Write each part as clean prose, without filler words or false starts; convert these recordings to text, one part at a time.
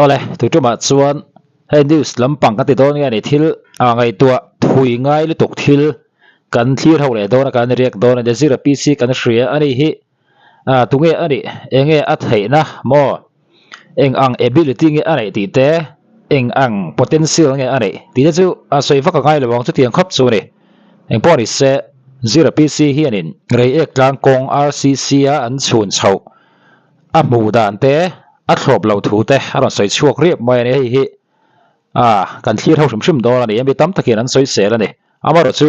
ole tu tu ma chuan he news lampang ka ti don nge ni thil a ngai tua thui ngai lu tuk thil kan thlir ho le don kan riak don de zira pc kan hria ani hi tunge ani enge a theina mo eng ang ability nge ani ti te eng ang potential nge ani ti chu a soi va ka ngai le wang chu tiang khop chu ni eng pori se zira pc hi anin rei ek tlang kong rcc a an chhun chho a mu dan te a thlop lo thu te a ron soi chuak riap mai ni hi kan thlir ho shum dor ani em bi tam takin an soi sel ani amaro chu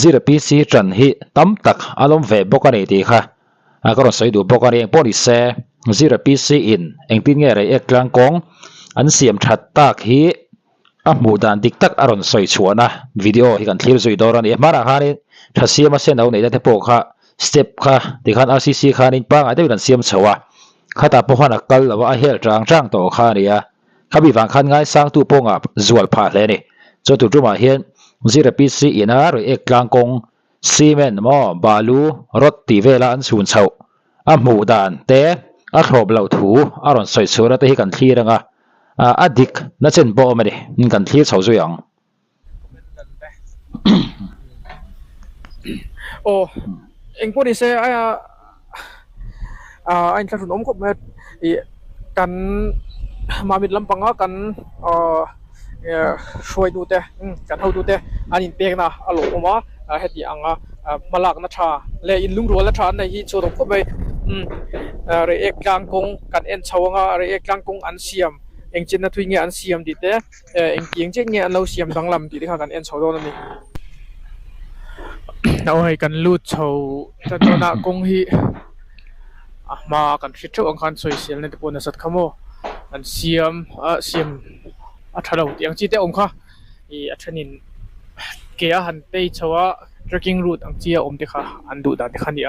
zira pc tran hi tam tak alom ve bok ani ti kha ko ron soi du bok ani eng pori se zira pc in eng tin nge rei ek tlang kong an siam that tak hi a mu dan dik tak aron soi chuana video hi kan thlir zui dor ani mara khani thasiam a sen au nei da te po kha step kha ti khan rcc khan in pang ade kan siam chawa khata po hana kal lawa a hel tang to kha ria khabi wang khan ngai sang tu ponga zual pha hle ni cho tu tuma hian zira pc ina ro ek tlang kong cement mo balu rot ti vela an chun chho a mu dan te a thlop lo thu aron soi chura te hi kan thliranga adik na chen bo mani kan thlir chho zuyang anh có đi xe anh ta thủng khóc mệt cần mà mình làm bằng á cần xuôi đủ thế cần hậu đủ thế anh in tiền na alo mà hết đi ăn mà lạc na trà lệ in lung rồi là trà này hi số đồng khóc vậy rồi ek lang công cần en chầu nga rồi ek lang công ăn xiêm anh trên là thuê nghe ăn xiêm đi thế anh tiếng chết nghe ăn lâu xiêm đang làm thì khá cần en chầu đó này ôi cần lút chầu cho nó công hi mà cần fit cho ông khăn soi xiêm này thì bọn nó rất khám ô ăn xiêm thay đầu tiếng chi thế ông kha thì cho nên kia hành tây chầu trekking route anh chia ông thì khá anh đủ đã thì khá nhỉ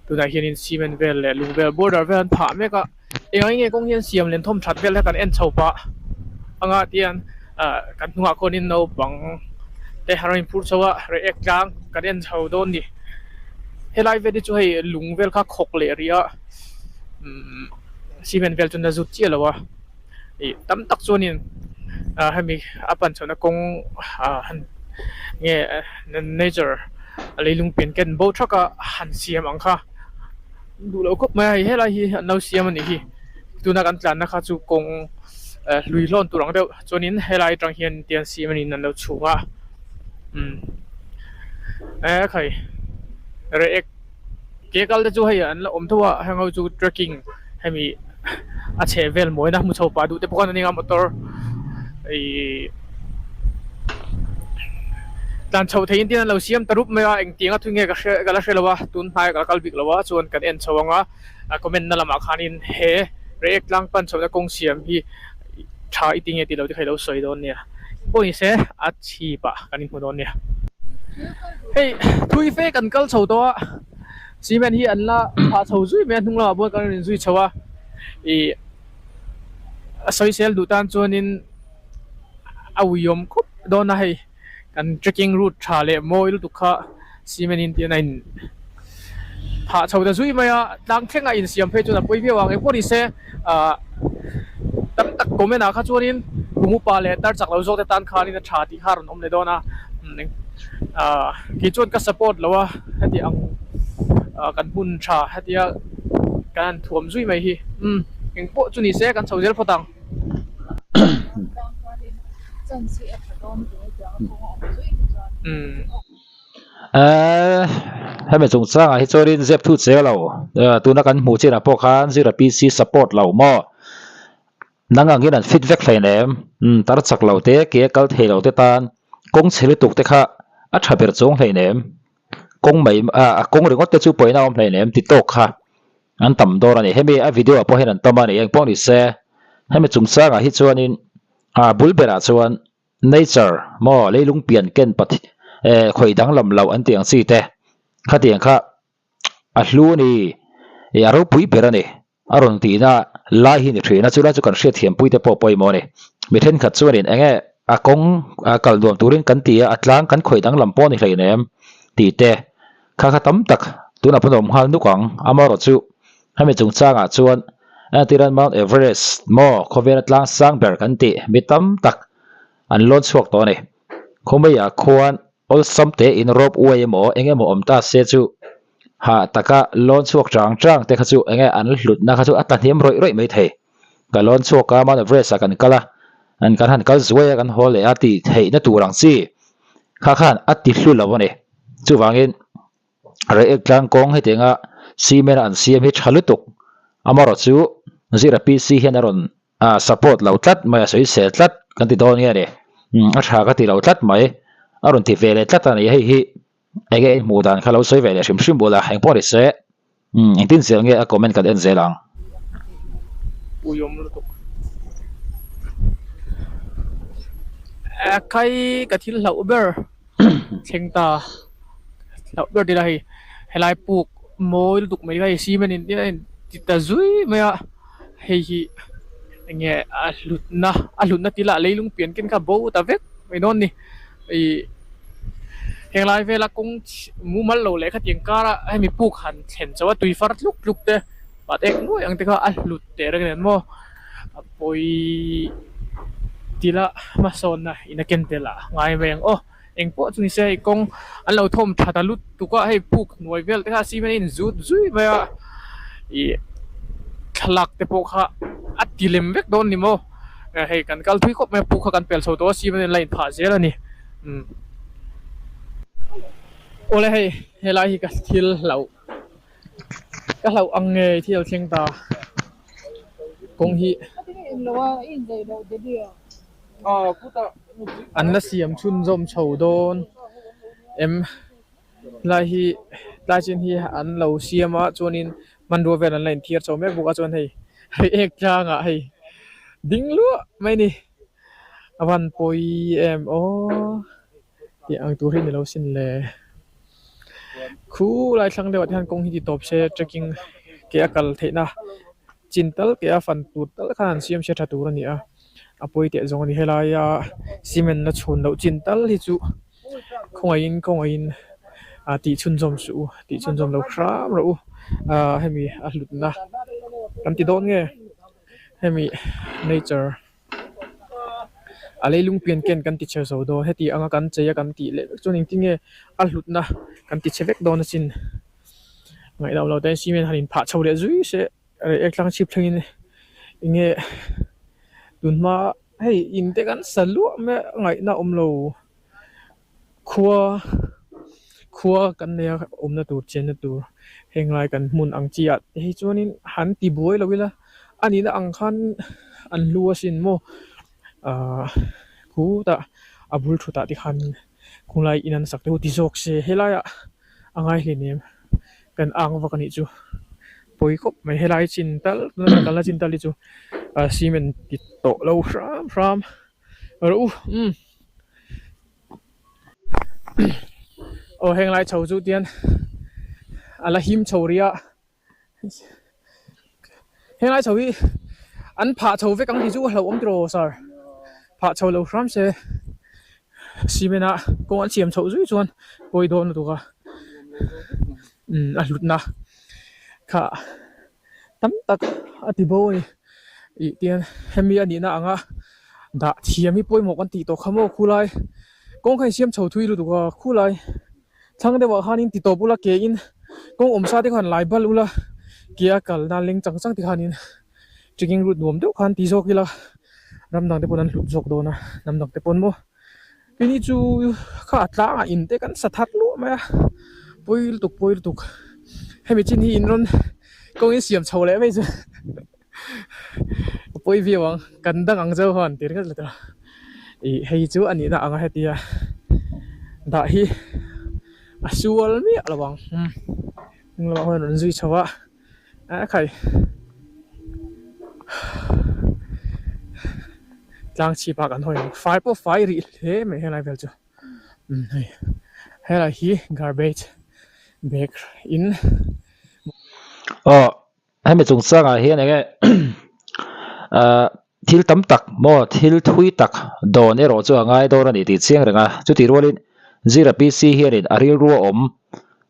tụi này hiện cement về lệ lùng về border về anh phá mấy cái anh nghe công nhân xiêm lên thôm chặt về là cần en chầu pa anh à tiền cần hoa con in nấu bằngแต่ฮารินพูดว่าเรื่องกลางการเดินชาวโดนนี่เฮลัยเวดิช่วยลุงเวลค่าขกเลยรีอะซีเมนต์เวลจนจะจุดเจี๊ยแล้ววะตั้มตักส่วนนี้ให้มีอาปันชนกงเนี่ยเนเจอร์อะไรลุงเปลี่ยนกันโบชักก็หันเสียมังค่ะดูแล้วก็ไม่เฮลัยเราเสียมันนี่ตัวนักการตลาดนะคะจูกงลุยล้นตัวหลังเดียวส่วนนี้เฮลัยจังเฮียนเตียนเสียมันนี่นั่นเราชูว่าใครเรื่องเกี่ยวกับจะให้อันละอมทัวให้เราจู trekking ให้มีอาเชเวลมวยนะมุชาวป่าดูแต่พวกนั้นนี่งามตัวด้านชาวไทยอินเดียเราเสียมตรุปไม่ว่าเองตีงั้นทุ่งเงี้ยก็ละเชลวะตุนไทยก็กัลบิกละวะส่วนกันเอ็นชาวงะก็เป็นนั่นละมาขานินเฮเรื่องกลางปันชาวจะกงเสียมที่ชาอิติงเงี้ยที่เราที่เคยเราสวยโดนเนี่ยพวกนี้เสียอาชีพกันอินคนโดนเนี่ยเฮ้ยทุยเฟกันกัลชาวตัวซีเมนที่อันละพาชาวซุยเมนทุ่งละบัวกันรินซุยชาวสอยเซลดูตันจวนนินอาวิยมคุบโดนนะให้กัน trekking route ชาเลโมยลุตุกะซีเมนอินเดียนันพาชาวจะซุยมาดังแค่ไงอินเสียมเพจจนปุยเพียวางไอ้พวกนี้เสียตั้งแต่ก็ไม่น่าข้าจวนนินกุมุปาเลตัดจากเราโจทย์ตันขานินชาติฮารุนอมเลโดนะกิจวนก็ support แล้วว่าให้ที่อังกันปุ่นชาให้ที่กันถ่วมซุยไหมฮีเองพวกจุนี่เสียกันชาวเจริญพอตังให้มันสงสารให้โจรินเจ็บทุกเสียเราตัวนักการหมู่เจนะพวกเขาสิเราพีซี support เราหม้อนังอังกินัน feedback ไฟแนมตัดจากเราเตะเกี่ยกับเทเราเตะตานกงเฉลิตุกเตะค่ะอัฐเปิดจงไฟแนมกงไม่กงหรือว่าเตะจูป่วยน้ำไฟแนมติดตกค่ะอันต่ำโดนนี่ให้มีวิดีโอพอเห็นอันต่ำมาเนี่ยพวกนี้เสียให้มันสงสารให้โจรินบุลเบราชวน nature หม้อเลยลุงเปลี่ยนเกินปฏิข่อยดังลำเราอันเตียงสีเตะข้าเตียงข้าลูนี่เราปุยเปรนี่อารมณ์ตีน่าลายหินเทรน่าจุดจุกันเสียเทียมปุยเตะปอปอยโมนี่ไม่เห็นขัดส่วนนี่เองกงกัลดวงตัวรินกันตีอัตลังกันข่อยดังลำปอนี่เลยเนี่ยตีเตะข้าตั้มตักตัวนับพนมฮันนุกังอามารจุให้ไม่จงจ้างจวน tiran Mount Everest mo khoven atlang sang ber kan ti mitam tak an lon chuak to ni khomaya khuan ol samte in rope way mo enge mo omta se chu ha taka lon chuak chang te kha chu enge an hlut na kha chu ataniam roi mai the ka lon chuak ka Mount Everest kan kala an kan han kal zuaya kan hole ati thei na turang chi kha khan ati hlu lawani chu wangin re eklang kong hetenga simen an siam hi thalutuk amaro chu zira pc hianaron support lo tlat mai soi se tlat kan ti don nge re a tha ka ti lo tlat mai aron ti vele tlat ani hi ege mudan khalo soi vele shim bola hang por se tin zel nge a comment kan en zelang uyom lu tuk kai ka thil lau ber thengta lau ber dila hi helai puk moi lu tuk mai kai si men in ta zui maya hei hi nge a lut na tila leilung pian ken ka bo ta vek mai non ni i heng lai vela kong mu mal lo le kha tiang kara ai mi puk han chen chawa tui far luk te pat ek no yang te ka a lut te ra nen mo poi tila ma son na ina ken te la ngai veng o eng po chu ni se kong an lo thom thata lut tu ka hei puk noi vel te ka si men in zui maya i thlak te po kha atilem vek don ni mo hei kan kal thui khop me pu kha kan pel so to si men line pha zel ani ole hei helai hi ka thil lau ang nge thil theng ta kong hi an la siam chun zom chho don em lai chin hi an lo siama chuanin man ro vel an line thiar chaw mek buka chuan hei ek changa hei ding lu mai ni awan poi em o ti ang tu rin lo sin le khu lai thlang lewat han kong hi ti top se trekking ke akal theina chintal ke a fan tur tal khan siam se tha tur ani a apoi te zong ni helaya cement na chhun lo chintal hi chu khongain ti chun zom lo khram ro hemi a hlutna kan ti don nge hemi nature alelung pian ken kan ti che so do heti anga kan cheya kan ti le chuning tinge a hlutna kan ti chevek don sin ngai daw lo ten simen hanin pha chho le zui se eklang chip thlengin inge tunma hei in te kan salu me ngai na omlo khua kan ne omna tur chen na tur henglai kan mun ang chiat hei chuanin han ti boi lo wila ani na ang khan an lua sin mo khu ta abul thuta ti khan khulai inan sakte ti jok se helaya angai hlenem kan ang wa kani chu poi khop mai helai chintal kala chintal li chu cement ti to lo ram ro o henglai chho chu tian ala him choria henglai chowi an pha chho ve kang ti chu hlo om tro sar pha chho lo ram se simena ko an chiam chho zui chuan poi don tu ka a lutna kha tam tak ati bo i tian hemi ani na anga da thiami poi mo kan ti to khamo khulai kong khai siam chho thui lu tu ka khulai thang de wa hanin ti to bula ke in kong om sa te khan lai bal ula kia kal na ling chang chang ti khanin trekking route nuam deuh khan ti zokila ramdang te pon an hlut zok do na namdang te pon mo kini chu kha atla in te kan sathat lu ma poil tuk hemi chin hi in ron kong in siam chho le mai chu poi vi wang kan dang ang zo hon tir ka la i hei chu ani na anga hetia da hi asual mi alawang ngla hon ron zui chawa a khai tlang chi pa kan hoi 5 ri he me helai vel chu helai hi garbage bag in hemi chung sanga hian enge thil tam tak mo thil thui tak don ero chu angai dor ani ti chiang renga chu ti rolin zira pc hianin aril ru om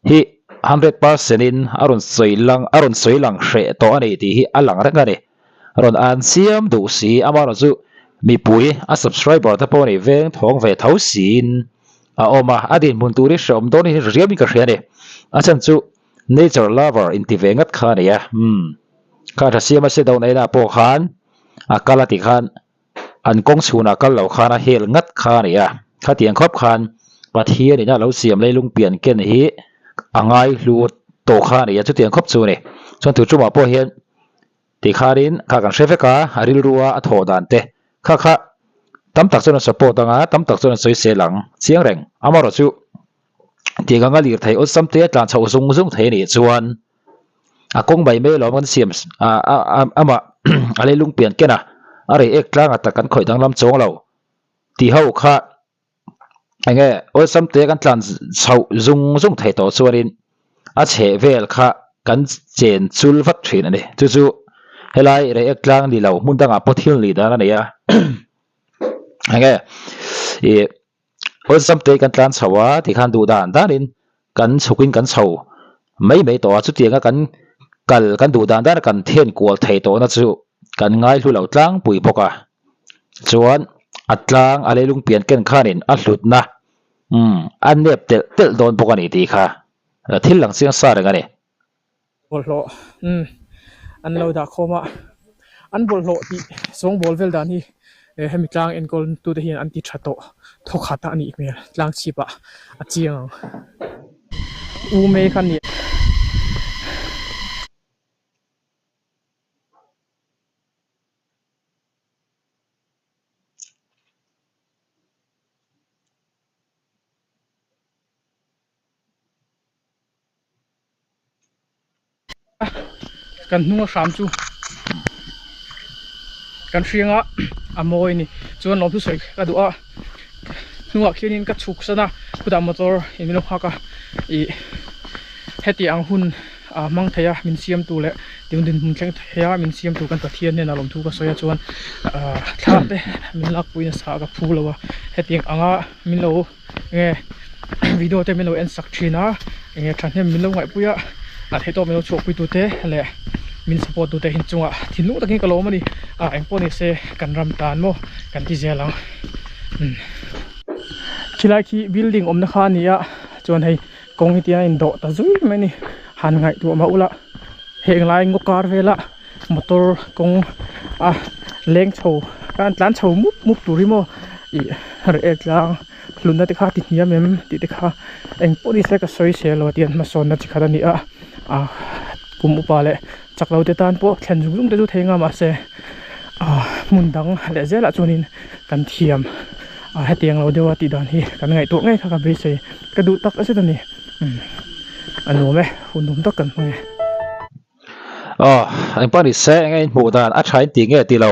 hi 100% in aron soilang hre to ani ti hi alang renga ni ron an siam du si amaro chu mi pui a subscriber ta pawh ni veng thawng ve tho sin a oma adin mun turi shom don hi riami ka hriani a chan chu nature lover in ti vengat kha nia kha tha siam a se don na po khan a kala ti khan an kong chuna kal lo khana hel ngat kha nia kha tiang khop khan pathian ina lo siam leilung pian ken hi angai lut to kha nia chu tiang khop chu ni chon tu chu ma po hian ti kharin kha kan hreveka aril ruwa a tho dan te kha tam tak chon support anga tam tak chon soi se lang chiang reng amaro chu ti ganga lir thai o samte tlan chho zung zung thei ni chuan a kong bai me lo man siam ama ale lung pian kena are ek tlang ata kan khoi dang lam chong lo ti ho kha ange o samte kan tlan chho zung zung thei to chuanin a che vel kha kan chen chul vat thin ani chu helai re ek tlang ni lo mun danga pothil ni da na ya ange e o samte kan tlan chawa ti khan du dan darin kan chukin kan chho mai to chu tianga kan du dan dar kan then kual thei to na chu kan ngai hlu lo tlang pui boka chuan atlang alelung pian ken khanin a hlut na an nep tel don boka ni ti kha thil lang chiang sa renga ni bol lo an lo da khoma an bol lo ti song bol vel dan hi hemi tlang en gol tu te hian an ti thato tho khata ani me tlang chipa a chiang u me khan ni kan hnunga hram chu kan hringa amoi ni chuan lom thu soi ka du a hnunga khianin ka chuk sana khuda motor in lo khaka I heti ang hun mang thaya min siam tu le ting din mun thleng thaya min siam tu kan pathian ne na lom thu ka soya chuan thla te min lak puina sa ka phu lo heti anga min lo nge video te min lo en sak thina nge thanem min lo ngai puya a the to min lo chok pui tu te le min support tu te hin chunga thinlu takin ka lo mani eng poni se kan ram tan mo kan ti zelang khilai khi building omna kha nia chuan hei kong hi tia in do ta zui mani han ngai tu ma ula heng lai ngokar vela motor kong leng chho kan tlan chho mup turimo I har eklang hlunna te kha ti hnia mem ti te kha eng poni se ka soi se lo tian ma son na chi khada ni kum upale chaklo te tan po thlen jung te ju thenga ma se mundang le zela chunin kan thiam hetiang lo dewa ti dan hi kan ngai to ngai kha ka be se ka du tak ase tani anu me hundum tak kan ngai anh pani se ngai mu dan a thai ti nge ti lo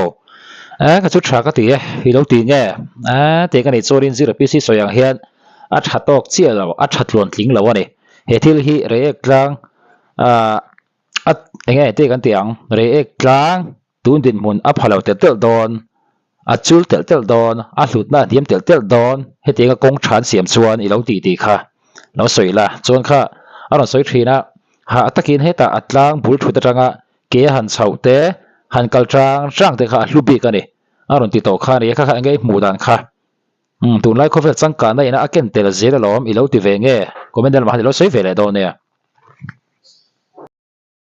ka chu thra ka ti hi lo ti nge te ka ni chorin zira pc soyang hian a thatok chi lo a thatlon tling lo ani he thil hi re ek tlang nge te kan tiang re ek tlang tun din mun a phalo tel don a chul tel don a hlut na diam tel don he te ka kong than siam chuan I lo ti kha lo soi la chuan kha a ron soi thina ha takin heta atlang bul thu tanga ke han chaute han kaltrang te kha hlubi ka ni a ron ti to kha ni kha nge mu dan kha tun lai khovel changka na ina aken tel zela lom I lo ti ve nge komendal ma lo soi ve le do ne